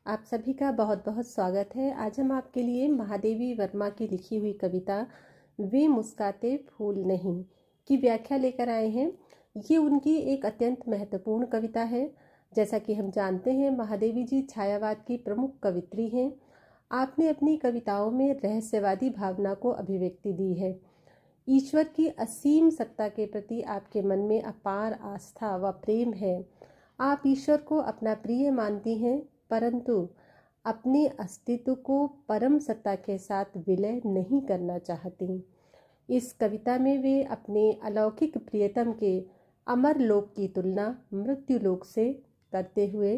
आप सभी का बहुत बहुत स्वागत है। आज हम आपके लिए महादेवी वर्मा की लिखी हुई कविता वे मुस्काते फूल नहीं की व्याख्या लेकर आए हैं। ये उनकी एक अत्यंत महत्वपूर्ण कविता है। जैसा कि हम जानते हैं, महादेवी जी छायावाद की प्रमुख कवित्री हैं। आपने अपनी कविताओं में रहस्यवादी भावना को अभिव्यक्ति दी है। ईश्वर की असीम सत्ता के प्रति आपके मन में अपार आस्था व प्रेम है। आप ईश्वर को अपना प्रिय मानती हैं, परंतु अपने अस्तित्व को परम सत्ता के साथ विलय नहीं करना चाहती। इस कविता में वे अपने अलौकिक प्रियतम के अमर लोक की तुलना मृत्यु लोक से करते हुए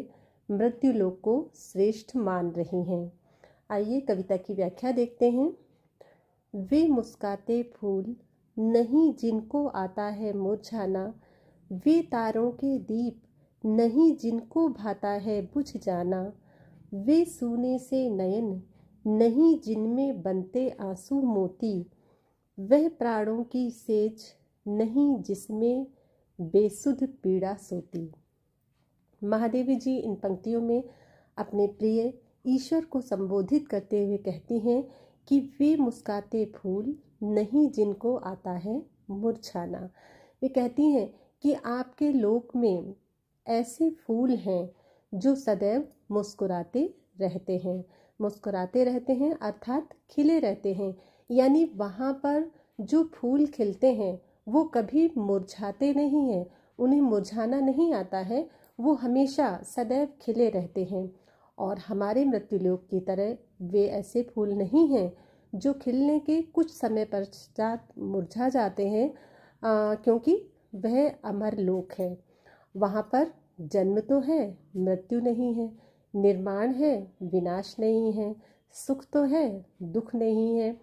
मृत्यु लोक को श्रेष्ठ मान रही हैं। आइए कविता की व्याख्या देखते हैं। वे मुस्काते फूल नहीं जिनको आता है मुरझाना, वे तारों के दीप नहीं जिनको भाता है बुझ जाना, वे सूने से नयन नहीं जिनमें बनते आंसू मोती, वह प्राणों की सेज नहीं जिसमें बेसुध पीड़ा सोती। महादेवी जी इन पंक्तियों में अपने प्रिय ईश्वर को संबोधित करते हुए कहती हैं कि वे मुस्काते फूल नहीं जिनको आता है मुरझाना। वे कहती हैं कि आपके लोक में ऐसे फूल हैं जो सदैव मुस्कुराते रहते हैं अर्थात खिले रहते हैं। यानी वहाँ पर जो फूल खिलते हैं वो कभी मुरझाते नहीं हैं, उन्हें मुरझाना नहीं आता है, वो हमेशा सदैव खिले रहते हैं। और हमारे मृत्युलोक की तरह वे ऐसे फूल नहीं हैं जो खिलने के कुछ समय पश्चात मुरझा जाते हैं, क्योंकि वह अमर लोक है। वहाँ पर जन्म तो है, मृत्यु नहीं है, निर्माण है, विनाश नहीं है, सुख तो है, दुख नहीं है।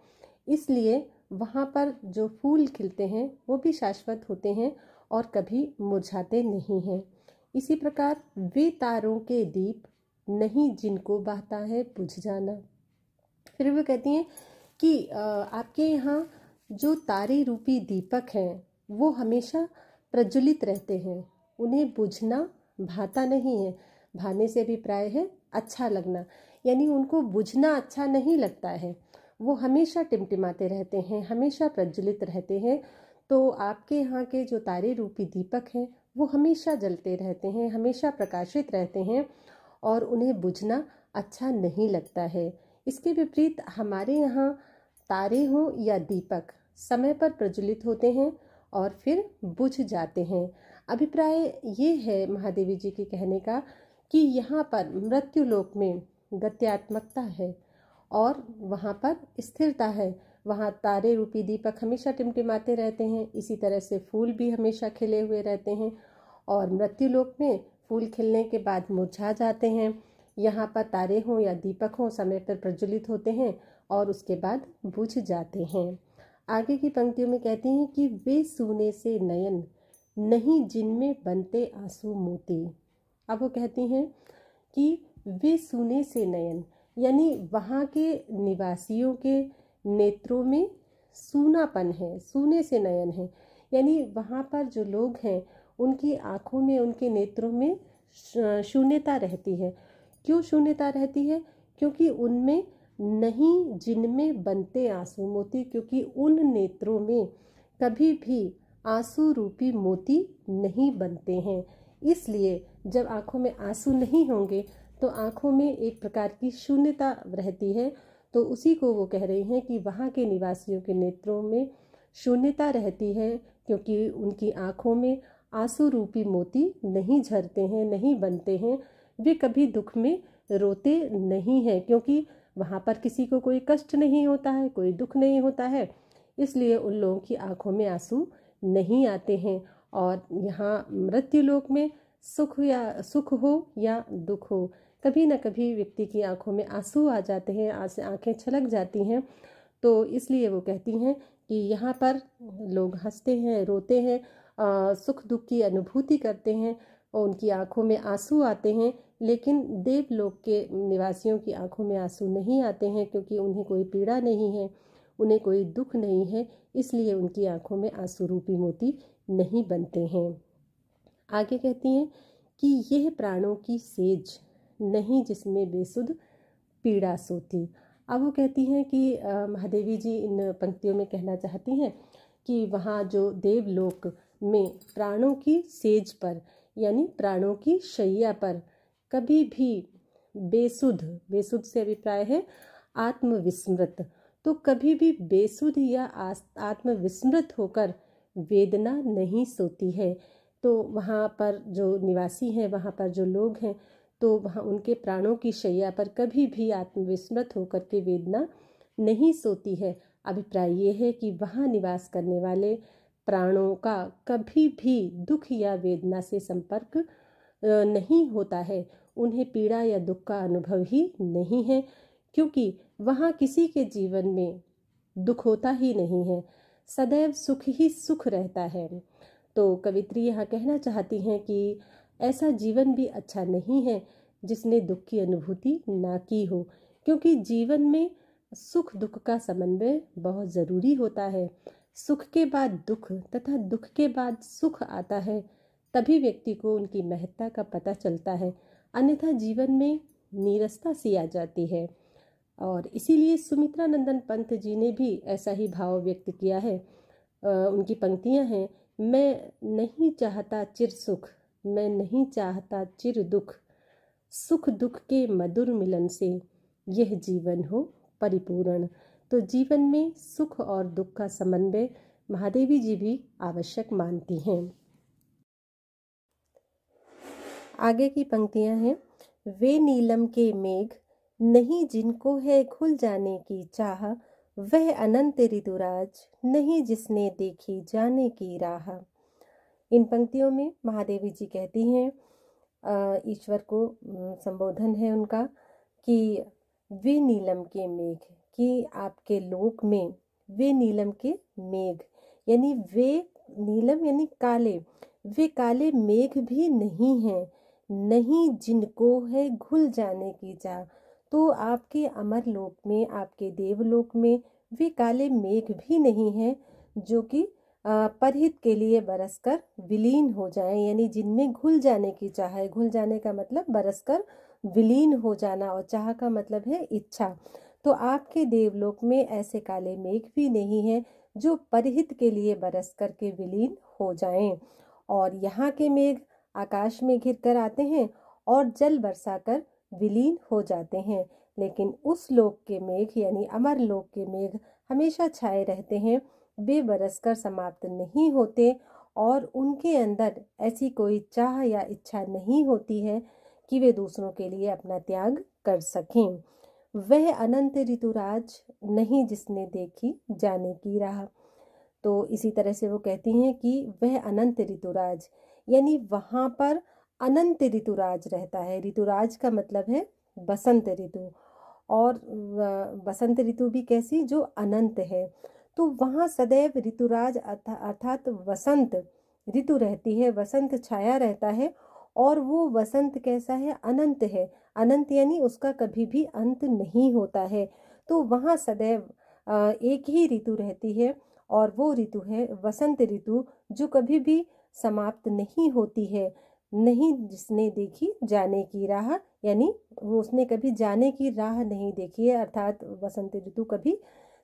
इसलिए वहाँ पर जो फूल खिलते हैं वो भी शाश्वत होते हैं और कभी मुरझाते नहीं हैं। इसी प्रकार वे तारों के दीप नहीं जिनको बहता है बुझ जाना। फिर वो कहती हैं कि आपके यहाँ जो तारे रूपी दीपक हैं वो हमेशा प्रज्वलित रहते हैं, उन्हें बुझना भाता नहीं है। भाने से भी प्राय है अच्छा लगना, यानी उनको बुझना अच्छा नहीं लगता है, वो हमेशा टिमटिमाते रहते हैं, हमेशा प्रज्वलित रहते हैं। तो आपके यहाँ के जो तारे रूपी दीपक हैं वो हमेशा जलते रहते हैं, हमेशा प्रकाशित रहते हैं और उन्हें बुझना अच्छा नहीं लगता है। इसके विपरीत हमारे यहाँ तारे हों या दीपक समय पर प्रज्वलित होते हैं और फिर बुझ जाते हैं। अभिप्राय ये है महादेवी जी के कहने का कि यहाँ पर मृत्यु लोक में गत्यात्मकता है और वहाँ पर स्थिरता है। वहाँ तारे रूपी दीपक हमेशा टिमटिमाते रहते हैं, इसी तरह से फूल भी हमेशा खिले हुए रहते हैं। और मृत्यु लोक में फूल खिलने के बाद मुरझा जाते हैं। यहाँ पर तारे हों या दीपक हों समय पर प्रज्वलित होते हैं और उसके बाद बुझ जाते हैं। आगे की पंक्तियों में कहती हैं कि वे सूने से नयन नहीं जिनमें बनते आंसू मोती। अब वो कहती हैं कि वे सूने से नयन, यानी वहाँ के निवासियों के नेत्रों में सूनापन है, सूने से नयन है। यानी वहाँ पर जो लोग हैं उनकी आँखों में, उनके नेत्रों में शून्यता रहती है। क्यों शून्यता रहती है? क्योंकि उनमें नहीं जिनमें बनते आंसू मोती, क्योंकि उन नेत्रों में कभी भी आंसू रूपी मोती नहीं बनते हैं। इसलिए जब आँखों में आंसू नहीं होंगे तो आँखों में एक प्रकार की शून्यता रहती है। तो उसी को वो कह रही हैं कि वहाँ के निवासियों के नेत्रों में शून्यता रहती है, क्योंकि उनकी आँखों में आंसू रूपी मोती नहीं झरते हैं, नहीं बनते हैं। वे कभी दुख में रोते नहीं हैं, क्योंकि वहाँ पर किसी को कोई कष्ट नहीं होता है, कोई दुख नहीं होता है। इसलिए उन लोगों की आँखों में आंसू नहीं आते हैं। और यहाँ मृत्यु लोक में सुख हो या दुख हो, कभी न कभी व्यक्ति की आंखों में आंसू आ जाते हैं, आंखें छलक जाती हैं। तो इसलिए वो कहती हैं कि यहाँ पर लोग हंसते हैं, रोते हैं, सुख दुख की अनुभूति करते हैं और उनकी आंखों में आंसू आते हैं। लेकिन देवलोक के निवासियों की आंखों में आंसू नहीं आते हैं, क्योंकि उन्हें कोई पीड़ा नहीं है, उन्हें कोई दुख नहीं है, इसलिए उनकी आंखों में आंसू रूपी मोती नहीं बनते हैं। आगे कहती हैं कि यह प्राणों की सेज नहीं जिसमें बेसुध पीड़ा सोती। अब वो कहती हैं कि महादेवी जी इन पंक्तियों में कहना चाहती हैं कि वहाँ जो देवलोक में प्राणों की सेज पर यानी प्राणों की शैया पर कभी भी बेसुध, बेसुध से अभिप्राय है आत्मविस्मृत, तो कभी भी बेसुध या आत्मविस्मृत होकर वेदना नहीं सोती है। तो वहाँ पर जो निवासी हैं, वहाँ पर जो लोग हैं, तो वहाँ उनके प्राणों की शैया पर कभी भी आत्मविस्मृत होकर के वेदना नहीं सोती है। अभिप्राय ये है कि वहाँ निवास करने वाले प्राणों का कभी भी दुख या वेदना से संपर्क नहीं होता है, उन्हें पीड़ा या दुख का अनुभव ही नहीं है, क्योंकि वहाँ किसी के जीवन में दुख होता ही नहीं है, सदैव सुख ही सुख रहता है। तो कवित्री यहाँ कहना चाहती हैं कि ऐसा जीवन भी अच्छा नहीं है जिसने दुख की अनुभूति ना की हो, क्योंकि जीवन में सुख दुख का समन्वय बहुत ज़रूरी होता है। सुख के बाद दुख तथा दुख के बाद सुख आता है, तभी व्यक्ति को उनकी महत्ता का पता चलता है, अन्यथा जीवन में नीरसता सी आ जाती है। और इसीलिए सुमित्रा नंदन पंत जी ने भी ऐसा ही भाव व्यक्त किया है। उनकी पंक्तियां हैं, मैं नहीं चाहता चिर सुख, मैं नहीं चाहता चिर दुख, सुख दुख के मधुर मिलन से यह जीवन हो परिपूर्ण। तो जीवन में सुख और दुख का समन्वय महादेवी जी भी आवश्यक मानती हैं। आगे की पंक्तियां हैं, वे नीलम के मेघ नहीं जिनको है खुल जाने की चाह, वह अनंत ऋतुराज नहीं जिसने देखी जाने की राह। इन पंक्तियों में महादेवी जी कहती हैं, ईश्वर को संबोधन है उनका कि वे नीलम के मेघ, कि आपके लोक में वे नीलम के मेघ, यानी वे नीलम यानी काले, वे काले मेघ भी नहीं हैं, नहीं जिनको है घुल जाने की चाह। तो आपके अमर लोक में, आपके देवलोक में वे काले मेघ भी नहीं हैं जो कि परहित के लिए बरसकर विलीन हो जाएं, यानी जिनमें घुल जाने की चाह है। घुल जाने का मतलब बरसकर विलीन हो जाना, और चाह का मतलब है इच्छा। तो आपके देवलोक में ऐसे काले मेघ भी नहीं हैं जो परहित के लिए बरस कर के विलीन हो जाएं। और यहाँ के मेघ आकाश में घिर कर आते हैं और जल बरसाकर विलीन हो जाते हैं, लेकिन उस लोक के मेघ यानी अमर लोक के मेघ हमेशा छाए रहते हैं, वे बरसकर समाप्त नहीं होते, और उनके अंदर ऐसी कोई चाह या इच्छा नहीं होती है कि वे दूसरों के लिए अपना त्याग कर सकें। वह अनंत ऋतुराज नहीं जिसने देखी जाने की राह। तो इसी तरह से वो कहती हैं कि वह अनंत ऋतुराज, यानी वहाँ पर अनंत ऋतुराज रहता है। ऋतुराज का मतलब है बसंत ऋतु, और बसंत ऋतु भी कैसी, जो अनंत है। तो वहाँ सदैव ऋतुराज अर्थात वसंत ऋतु रहती है, वसंत छाया रहता है, और वो वसंत कैसा है, अनंत है। अनंत यानी उसका कभी भी अंत नहीं होता है। तो वहाँ सदैव एक ही ऋतु रहती है, और वो ऋतु है वसंत ऋतु, जो कभी भी समाप्त नहीं होती है। नहीं जिसने देखी जाने की राह, यानी वो उसने कभी जाने की राह नहीं देखी है, अर्थात वसंत ऋतु कभी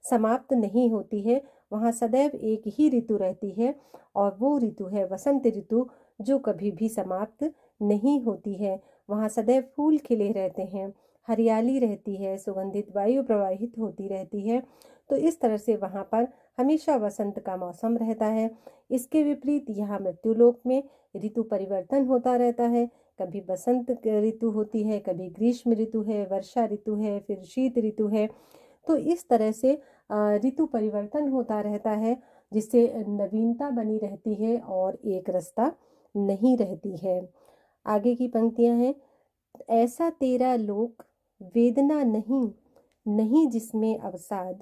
समाप्त नहीं होती है। वहाँ सदैव एक ही ऋतु रहती है, और वो ऋतु है वसंत ऋतु, जो कभी भी समाप्त नहीं होती है। वहाँ सदैव फूल खिले रहते हैं, हरियाली रहती है, सुगंधित वायु प्रवाहित होती रहती है। तो इस तरह से वहाँ पर हमेशा वसंत का मौसम रहता है। इसके विपरीत यहाँ मृत्युलोक में ऋतु परिवर्तन होता रहता है। कभी बसंत ऋतु होती है, कभी ग्रीष्म ऋतु है, वर्षा ऋतु है, फिर शीत ऋतु है। तो इस तरह से ऋतु परिवर्तन होता रहता है, जिससे नवीनता बनी रहती है और एक रसता नहीं रहती है। आगे की पंक्तियां हैं, ऐसा तेरा लोक वेदना नहीं, नहीं जिसमें अवसाद,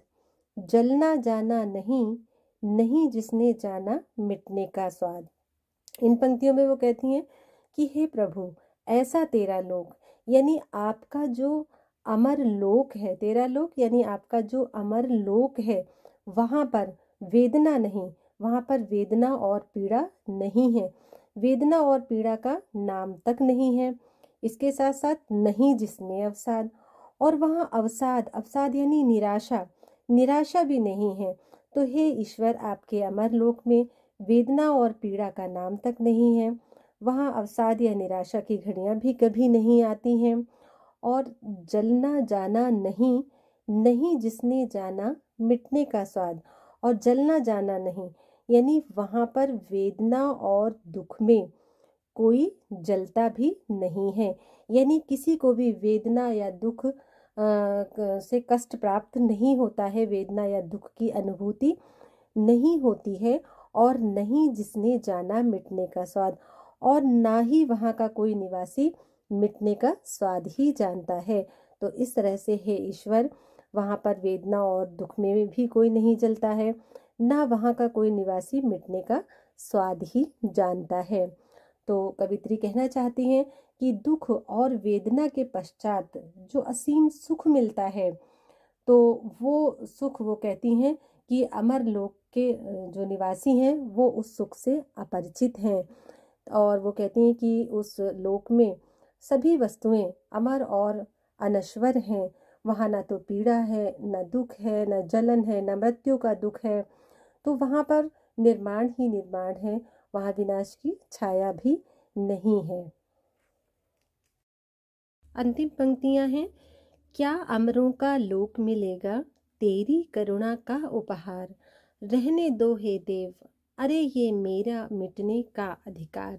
जलना जाना नहीं, नहीं जिसने जाना मिटने का स्वाद। इन पंक्तियों में वो कहती हैं कि हे प्रभु, ऐसा तेरा लोक, यानी आपका जो अमर लोक है, तेरा लोक यानी आपका जो अमर लोक है, वहाँ पर वेदना नहीं, वहाँ पर वेदना और पीड़ा नहीं है। वेदना और पीड़ा का नाम तक नहीं है, इसके साथ साथ नहीं जिसमें अवसाद, और वहाँ अवसाद, अवसाद यानी निराशा, निराशा भी नहीं है। तो हे ईश्वर, आपके अमर लोक में वेदना और पीड़ा का नाम तक नहीं है। वहाँ अवसाद या निराशा की घड़ियां भी कभी नहीं आती हैं। और जलना जाना नहीं, नहीं जिसने जाना मिटने का स्वाद, और जलना जाना नहीं यानी वहाँ पर वेदना और दुख में कोई जलता भी नहीं है, यानी किसी को भी वेदना या दुख से कष्ट प्राप्त नहीं होता है, वेदना या दुख की अनुभूति नहीं होती है, और नहीं जिसने जाना मिटने का स्वाद, और ना ही वहाँ का कोई निवासी मिटने का स्वाद ही जानता है। तो इस तरह से हे ईश्वर, वहाँ पर वेदना और दुख में भी कोई नहीं जलता है, ना वहाँ का कोई निवासी मिटने का स्वाद ही जानता है। तो कवित्री कहना चाहती हैं कि दुख और वेदना के पश्चात जो असीम सुख मिलता है, तो वो सुख, वो कहती हैं कि अमर लोक के जो निवासी हैं वो उस सुख से अपरिचित हैं। और वो कहती हैं कि उस लोक में सभी वस्तुएं अमर और अनश्वर हैं। वहाँ ना तो पीड़ा है, न दुख है, न जलन है, न मृत्यु का दुख है। तो वहाँ पर निर्माण ही निर्माण है, वहाँ विनाश की छाया भी नहीं है। अंतिम पंक्तियां हैं, क्या अमरों का लोक मिलेगा तेरी करुणा का उपहार, रहने दो हे देव, अरे ये मेरा मिटने का अधिकार।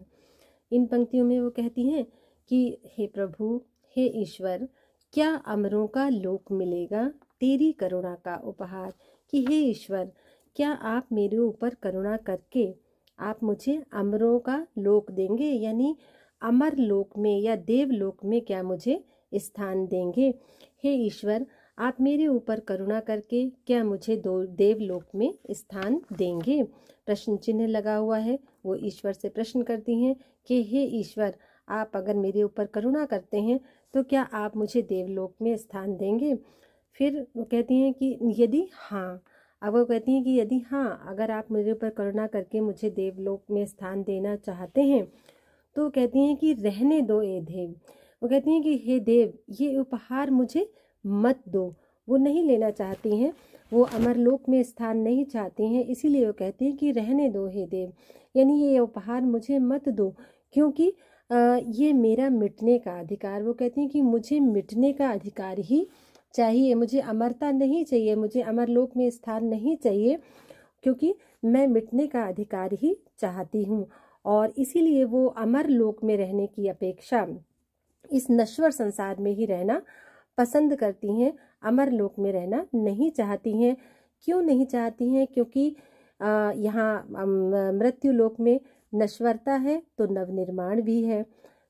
इन पंक्तियों में वो कहती हैं कि हे प्रभु, हे ईश्वर, क्या अमरों का लोक मिलेगा तेरी करुणा का उपहार, कि हे ईश्वर, क्या आप मेरे ऊपर करुणा करके आप मुझे अमरों का लोक देंगे, यानी अमर लोक में या देवलोक में क्या मुझे स्थान देंगे। हे ईश्वर, आप मेरे ऊपर करुणा करके क्या मुझे देवलोक में स्थान देंगे। प्रश्न चिन्ह लगा हुआ है, वो ईश्वर से प्रश्न करती हैं कि हे ईश्वर, आप अगर मेरे ऊपर करुणा करते हैं तो क्या आप मुझे देवलोक में स्थान देंगे। फिर वो कहती हैं कि यदि हाँ, अब वो कहती हैं कि यदि हाँ, अगर आप मेरे ऊपर करुणा करके मुझे देवलोक में स्थान देना चाहते हैं, तो कहती हैं कि रहने दो ए देव। वो कहती हैं कि हे देव, ये उपहार मुझे मत दो। वो नहीं लेना चाहती हैं, वो अमरलोक में स्थान नहीं चाहती हैं, इसीलिए वो कहती हैं कि रहने दो हे देव, यानी ये उपहार मुझे मत दो, क्योंकि ये मेरा मिटने का अधिकार। वो कहती हैं कि मुझे मिटने का अधिकार ही चाहिए, मुझे अमरता नहीं चाहिए, मुझे अमरलोक में स्थान नहीं चाहिए, क्योंकि मैं मिटने का अधिकार ही चाहती हूँ। और इसीलिए वो अमर लोक में रहने की अपेक्षा इस नश्वर संसार में ही रहना पसंद करती हैं, अमर लोक में रहना नहीं चाहती हैं। क्यों नहीं चाहती हैं? क्योंकि यहाँ मृत्यु लोक में नश्वरता है तो नवनिर्माण भी है,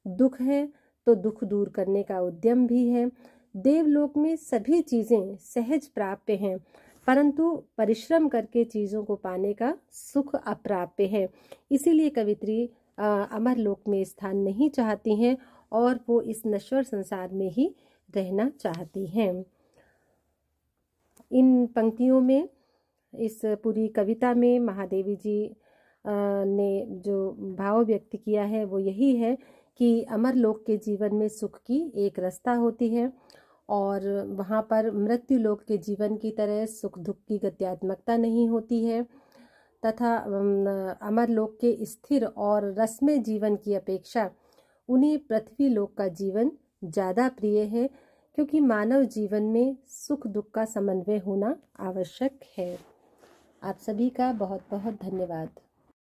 दुख है तो दुख दूर करने का उद्यम भी है। देवलोक में सभी चीज़ें सहज प्राप्य हैं, परंतु परिश्रम करके चीज़ों को पाने का सुख अप्राप्य है। इसीलिए कवित्री अमर लोक में स्थान नहीं चाहती हैं और वो इस नश्वर संसार में ही रहना चाहती हैं। इन पंक्तियों में, इस पूरी कविता में महादेवी जी ने जो भाव व्यक्त किया है वो यही है कि अमर लोक के जीवन में सुख की एक रसता होती है और वहाँ पर मृत्यु लोक के जीवन की तरह सुख दुख की गत्यात्मकता नहीं होती है, तथा अमर लोक के स्थिर और रसमय जीवन की अपेक्षा उन्हें पृथ्वी लोक का जीवन ज़्यादा प्रिय है, क्योंकि मानव जीवन में सुख दुख का समन्वय होना आवश्यक है। आप सभी का बहुत बहुत धन्यवाद।